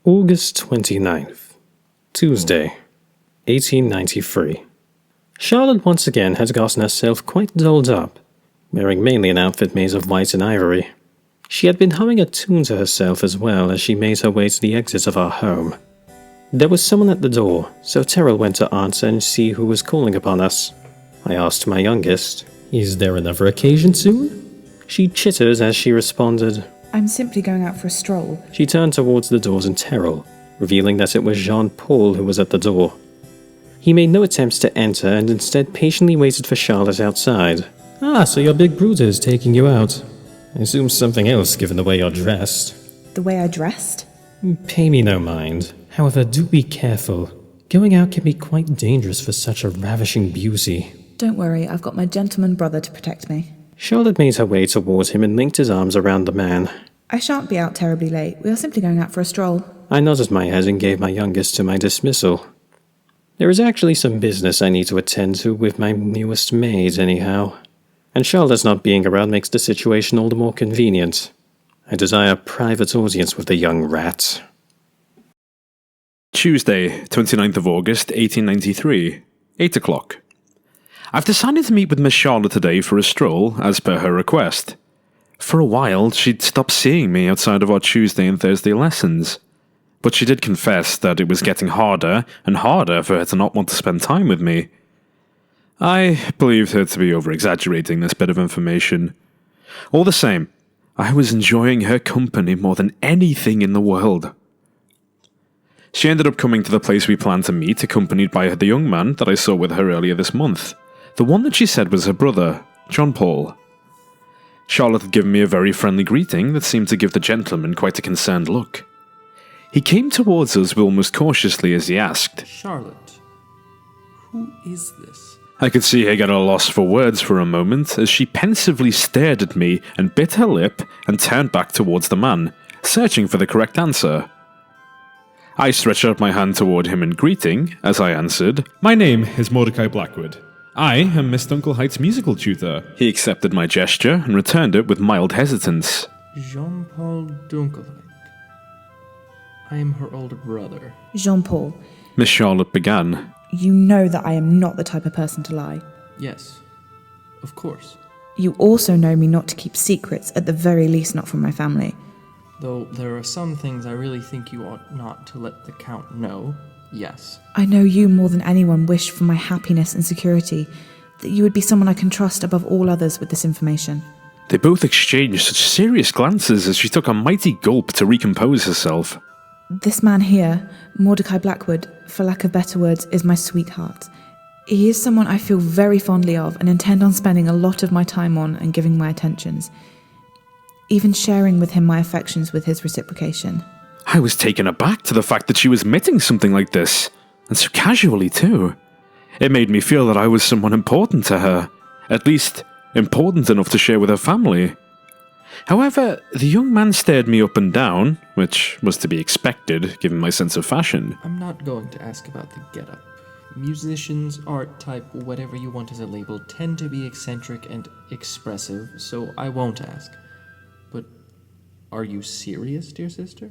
August 29th, Tuesday, 1893. Charlotte once again had gotten herself quite dolled up, wearing mainly an outfit made of white and ivory. She had been humming a tune to herself as well as she made her way to the exit of our home. There was someone at the door, so Terrell went to answer and see who was calling upon us. I asked my youngest, "Is there another occasion soon?" She chittered as she responded, "I'm simply going out for a stroll." She turned towards the doors and Terrell, revealing that it was Jean-Paul who was at the door. He made no attempts to enter and instead patiently waited for Charlotte outside. "Ah, so your big brute is taking you out. I assume something else given the way you're dressed." The way I dressed? "Pay me no mind. However, do be careful. Going out can be quite dangerous for such a ravishing beauty." Don't worry, I've got my gentleman brother to protect me. Charlotte made her way towards him and linked his arms around the man. I shan't be out terribly late. We are simply going out for a stroll. I nodded my head and gave my youngest to my dismissal. There is actually some business I need to attend to with my newest maid anyhow, and Charlotte's not being around makes the situation all the more convenient. I desire a private audience with the young rat. Tuesday, 29th of August, 1893, 8 o'clock. I've decided to meet with Miss Charlotte today for a stroll, as per her request. For a while, she'd stopped seeing me outside of our Tuesday and Thursday lessons, but she did confess that it was getting harder and harder for her to not want to spend time with me. I believed her to be over-exaggerating this bit of information. All the same, I was enjoying her company more than anything in the world. She ended up coming to the place we planned to meet, accompanied by the young man that I saw with her earlier this month. The one that she said was her brother, Jean-Paul. Charlotte had given me a very friendly greeting that seemed to give the gentleman quite a concerned look. He came towards us almost cautiously as he asked, "Charlotte, who is this?" I could see her get a loss for words for a moment as she pensively stared at me and bit her lip and turned back towards the man, searching for the correct answer. I stretched out my hand toward him in greeting as I answered, "My name is Mordecai Blackwood. I am Miss Dunkelheit's musical tutor." He accepted my gesture and returned it with mild hesitance. Jean-Paul Dunkelheit. I am her older brother. Jean-Paul, Miss Charlotte began. you know that I am not the type of person to lie. Yes, of course. You also know me not to keep secrets, at the very least not from my family. Though there are some things I really think you ought not to let the Count know, yes. I know you more than anyone wish for my happiness and security, that you would be someone I can trust above all others with this information. They both exchanged such serious glances as she took a mighty gulp to recompose herself. This man here, Mordecai Blackwood, for lack of better words, is my sweetheart. He is someone I feel very fondly of and intend on spending a lot of my time on and giving my attentions, even sharing with him my affections with his reciprocation. I was taken aback to the fact that she was admitting something like this, and so casually too. It made me feel that I was someone important to her, at least important enough to share with her family. However, the young man stared me up and down, which was to be expected given my sense of fashion. I'm not going to ask about the getup. Musicians, art type, whatever you want as a label, tend to be eccentric and expressive, so I won't ask. But are you serious, dear sister?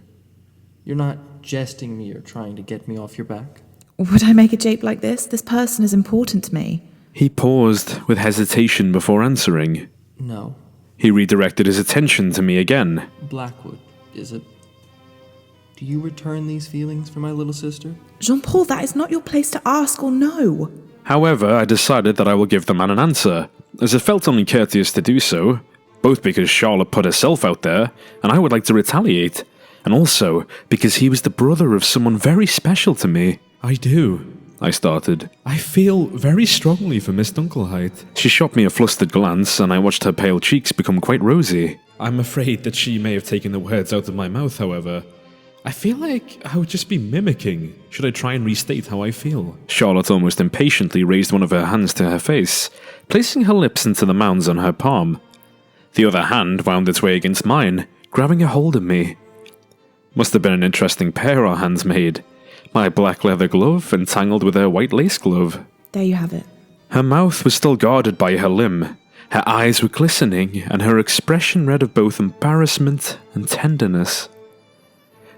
You're not jesting me or trying to get me off your back? Would I make a jape like this? This person is important to me. He paused with hesitation before answering. No. He redirected his attention to me again. Blackwood, is it? Do you return these feelings for my little sister? Jean-Paul, that is not your place to ask or know. However, I decided that I will give the man an answer, as it felt only courteous to do so, both because Charlotte put herself out there, and I would like to retaliate, and also because he was the brother of someone very special to me. "I do," I started. "I feel very strongly for Miss Dunkelheit." She shot me a flustered glance, and I watched her pale cheeks become quite rosy. "I'm afraid that she may have taken the words out of my mouth, however. I feel like I would just be mimicking, should I try and restate how I feel." Charlotte almost impatiently raised one of her hands to her face, placing her lips into the mounds on her palm. The other hand wound its way against mine, grabbing a hold of me. Must have been an interesting pair our hands made. My black leather glove entangled with her white lace glove. There you have it. Her mouth was still guarded by her limb. Her eyes were glistening, and her expression read of both embarrassment and tenderness.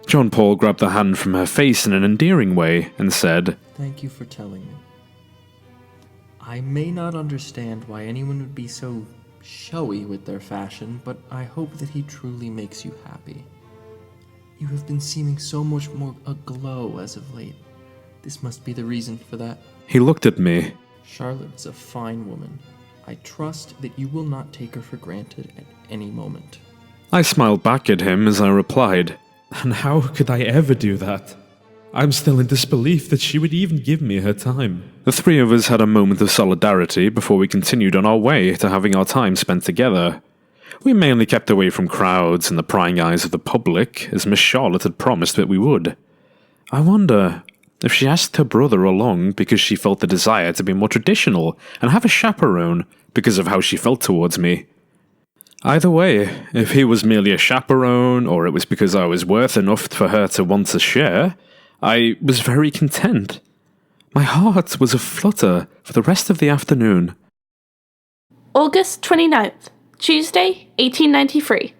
John Paul grabbed the hand from her face in an endearing way and said, Thank you for telling me. I may not understand why anyone would be so showy with their fashion, but I hope that he truly makes you happy. You have been seeming so much more aglow as of late. This must be the reason for that. He looked at me. Charlotte is a fine woman. I trust that you will not take her for granted at any moment. I smiled back at him as I replied, And how could I ever do that? I'm still in disbelief that she would even give me her time. The three of us had a moment of solidarity before we continued on our way to having our time spent together. We mainly kept away from crowds and the prying eyes of the public, as Miss Charlotte had promised that we would. I wonder if she asked her brother along because she felt the desire to be more traditional and have a chaperone because of how she felt towards me. Either way, if he was merely a chaperone or it was because I was worth enough for her to want to share, I was very content. My heart was aflutter for the rest of the afternoon. August 29th, Tuesday, 1893.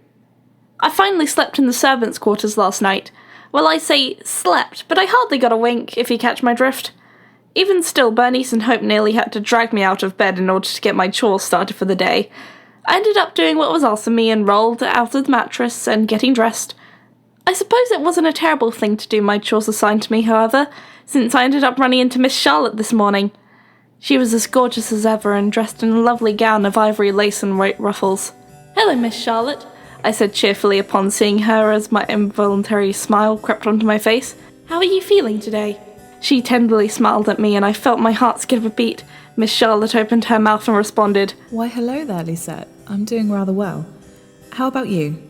I finally slept in the servants' quarters last night. Well, I say slept, but I hardly got a wink, if you catch my drift. Even still, Bernice and Hope nearly had to drag me out of bed in order to get my chores started for the day. I ended up doing what was asked of me and rolled out of the mattress and getting dressed. I suppose it wasn't a terrible thing to do my chores assigned to me, however, since I ended up running into Miss Charlotte this morning. She was as gorgeous as ever and dressed in a lovely gown of ivory lace and white ruffles. "Hello, Miss Charlotte," I said cheerfully upon seeing her as my involuntary smile crept onto my face. "How are you feeling today?" She tenderly smiled at me and I felt my heart skip a beat. Miss Charlotte opened her mouth and responded, Why, hello there, Lisette. I'm doing rather well. How about you?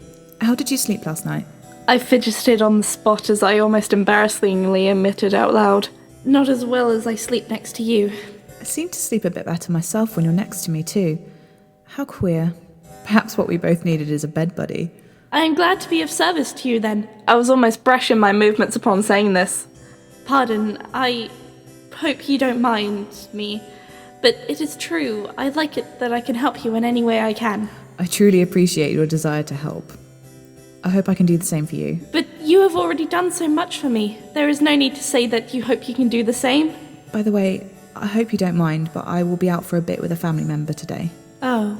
How did you sleep last night? I fidgeted on the spot as I almost embarrassingly admitted out loud, "Not as well as I sleep next to you." I seem to sleep a bit better myself when you're next to me too. How queer. Perhaps what we both needed is a bed buddy. I am glad to be of service to you then. I was almost brash in my movements upon saying this. Pardon, I hope you don't mind me, but it is true. I like it that I can help you in any way I can. I truly appreciate your desire to help. I hope I can do the same for you. But you have already done so much for me. There is no need to say that you hope you can do the same. By the way, I hope you don't mind, but I will be out for a bit with a family member today. Oh.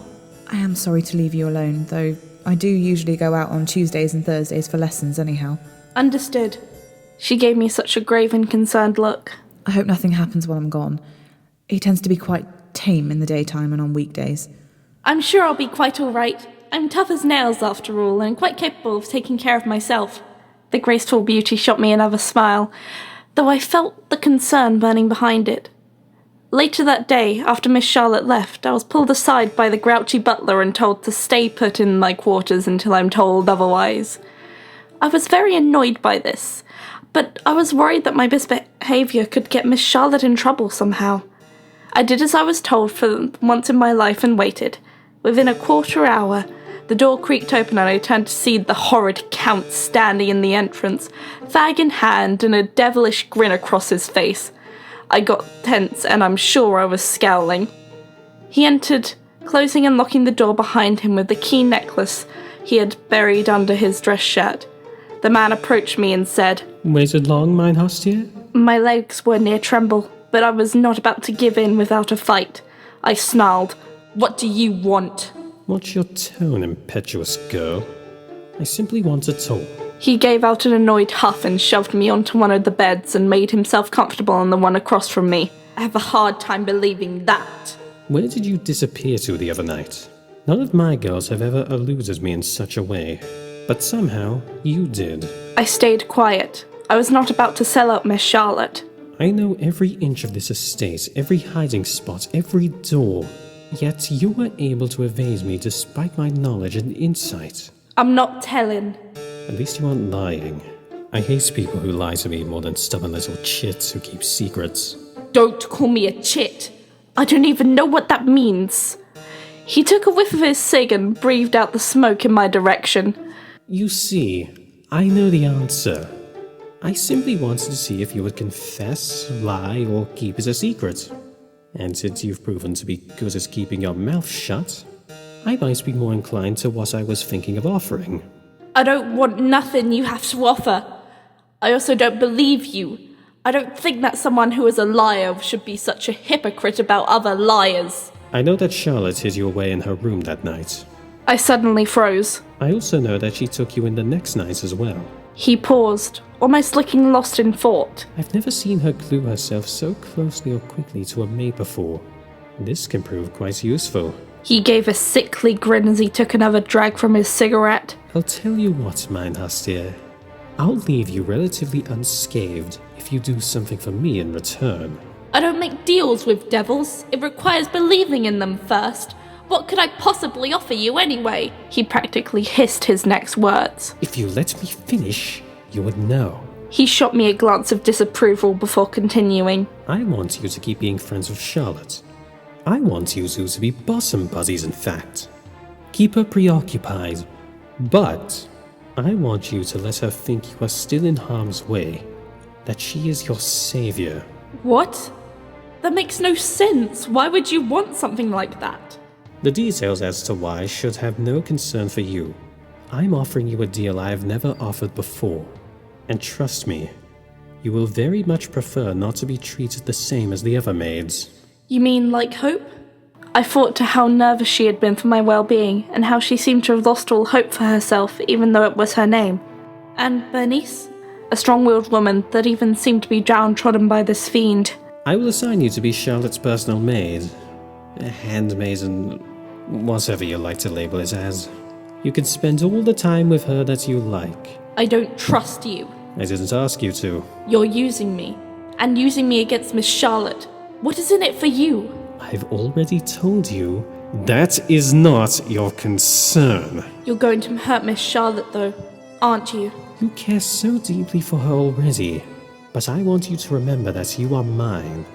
I am sorry to leave you alone, though I do usually go out on Tuesdays and Thursdays for lessons anyhow. Understood. She gave me such a grave and concerned look. I hope nothing happens while I'm gone. He tends to be quite tame in the daytime and on weekdays. I'm sure I'll be quite all right. I'm tough as nails after all, and quite capable of taking care of myself. The graceful beauty shot me another smile, though I felt the concern burning behind it. Later that day, after Miss Charlotte left, I was pulled aside by the grouchy butler and told to stay put in my quarters until I'm told otherwise. I was very annoyed by this, but I was worried that my misbehaviour could get Miss Charlotte in trouble somehow. I did as I was told for once in my life and waited. Within a quarter hour, the door creaked open and I turned to see the horrid Count standing in the entrance, fag in hand and a devilish grin across his face. I got tense and I'm sure I was scowling. He entered, closing and locking the door behind him with the key necklace he had buried under his dress shirt. The man approached me and said, Waited long, mine Hostier? My legs were near tremble, but I was not about to give in without a fight. I snarled, "What do you want?" What's your tone, impetuous girl? I simply want to talk. He gave out an annoyed huff and shoved me onto one of the beds and made himself comfortable on the one across from me. I have a hard time believing that. Where did you disappear to the other night? None of my girls have ever eluded me in such a way, but somehow you did. I stayed quiet. I was not about to sell out Miss Charlotte. I know every inch of this estate, every hiding spot, every door. Yet you were able to evade me despite my knowledge and insight. I'm not telling. At least you aren't lying. I hate people who lie to me more than stubborn little chits who keep secrets. Don't call me a chit. I don't even know what that means. He took a whiff of his cig and breathed out the smoke in my direction. You see, I know the answer. I simply wanted to see if you would confess, lie, or keep it a secret. And since you've proven to be good at keeping your mouth shut, I might be more inclined to what I was thinking of offering. I don't want nothing you have to offer. I also don't believe you. I don't think that someone who is a liar should be such a hypocrite about other liars. I know that Charlotte hid you away in her room that night. I suddenly froze. I also know that she took you in the next night as well. He paused, almost looking lost in thought. I've never seen her glue herself so closely or quickly to a maid before. This can prove quite useful. He gave a sickly grin as he took another drag from his cigarette. I'll tell you what, mein Hastier. I'll leave you relatively unscathed if you do something for me in return. I don't make deals with devils. It requires believing in them first. What could I possibly offer you anyway? He practically hissed his next words. If you let me finish, you would know. He shot me a glance of disapproval before continuing. I want you to keep being friends with Charlotte. I want you two to be bosom buddies, in fact. Keep her preoccupied. But I want you to let her think you are still in harm's way. That she is your savior. What? That makes no sense. Why would you want something like that? The details as to why should have no concern for you. I'm offering you a deal I have never offered before. And trust me, you will very much prefer not to be treated the same as the other maids. You mean like Hope? I thought to how nervous she had been for my well-being, and how she seemed to have lost all hope for herself, even though it was her name. And Bernice? A strong-willed woman that even seemed to be downtrodden by this fiend. I will assign you to be Charlotte's personal maid. A handmaiden, whatever you like to label it as. You can spend all the time with her that you like. I don't trust you. I didn't ask you to. You're using me. And using me against Miss Charlotte. What is in it for you? I've already told you that is not your concern. You're going to hurt Miss Charlotte, though, aren't you? You care so deeply for her already, but I want you to remember that you are mine.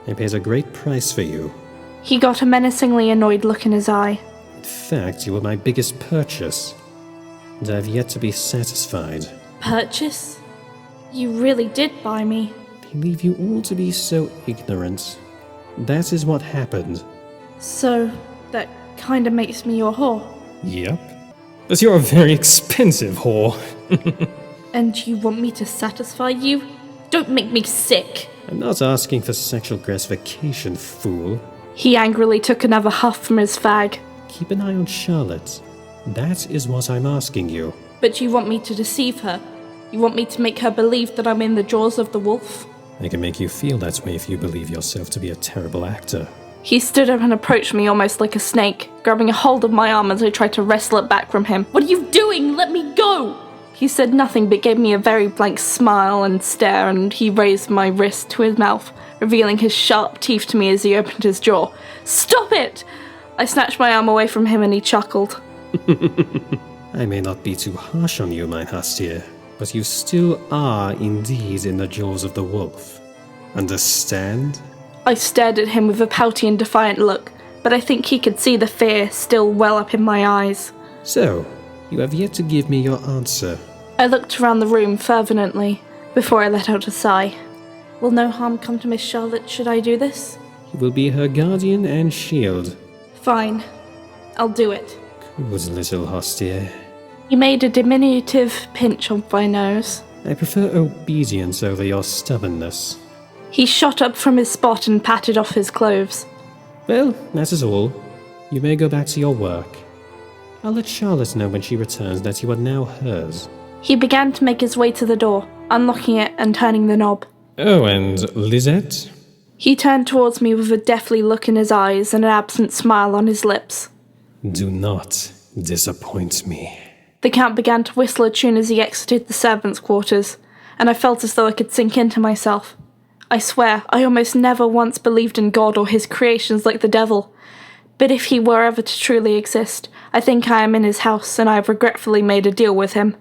I paid a great price for you. He got a menacingly annoyed look in his eye. In fact, you were my biggest purchase, and I've yet to be satisfied. Purchase? You really did buy me. They leave you all to be so ignorant. That is what happened. So, that kinda makes me your whore. Yep. But you're a very expensive whore. And you want me to satisfy you? Don't make me sick. I'm not asking for sexual gratification, fool. He angrily took another huff from his fag. Keep an eye on Charlotte. That is what I'm asking you. But you want me to deceive her? You want me to make her believe that I'm in the jaws of the wolf? I can make you feel that way if you believe yourself to be a terrible actor. He stood up and approached me almost like a snake, grabbing a hold of my arm as I tried to wrestle it back from him. What are you doing? Let me go! He said nothing but gave me a very blank smile and stare, and he raised my wrist to his mouth, revealing his sharp teeth to me as he opened his jaw. Stop it! I snatched my arm away from him and he chuckled. I may not be too harsh on you, mein Hastier, but you still are indeed in the jaws of the wolf. Understand? I stared at him with a pouty and defiant look, but I think he could see the fear still well up in my eyes. So, you have yet to give me your answer. I looked around the room fervently before I let out a sigh. Will no harm come to Miss Charlotte should I do this? You will be her guardian and shield. Fine. I'll do it. Good little Hastier. He made a diminutive pinch on my nose. I prefer obedience over your stubbornness. He shot up from his spot and patted off his clothes. Well, that is all. You may go back to your work. I'll let Charlotte know when she returns that you are now hers. He began to make his way to the door, unlocking it and turning the knob. Oh, and Lisette? He turned towards me with a deathly look in his eyes and an absent smile on his lips. Do not disappoint me. The Count began to whistle a tune as he exited the servants' quarters, and I felt as though I could sink into myself. I swear, I almost never once believed in God or his creations like the devil. But if he were ever to truly exist, I think I am in his house and I have regretfully made a deal with him.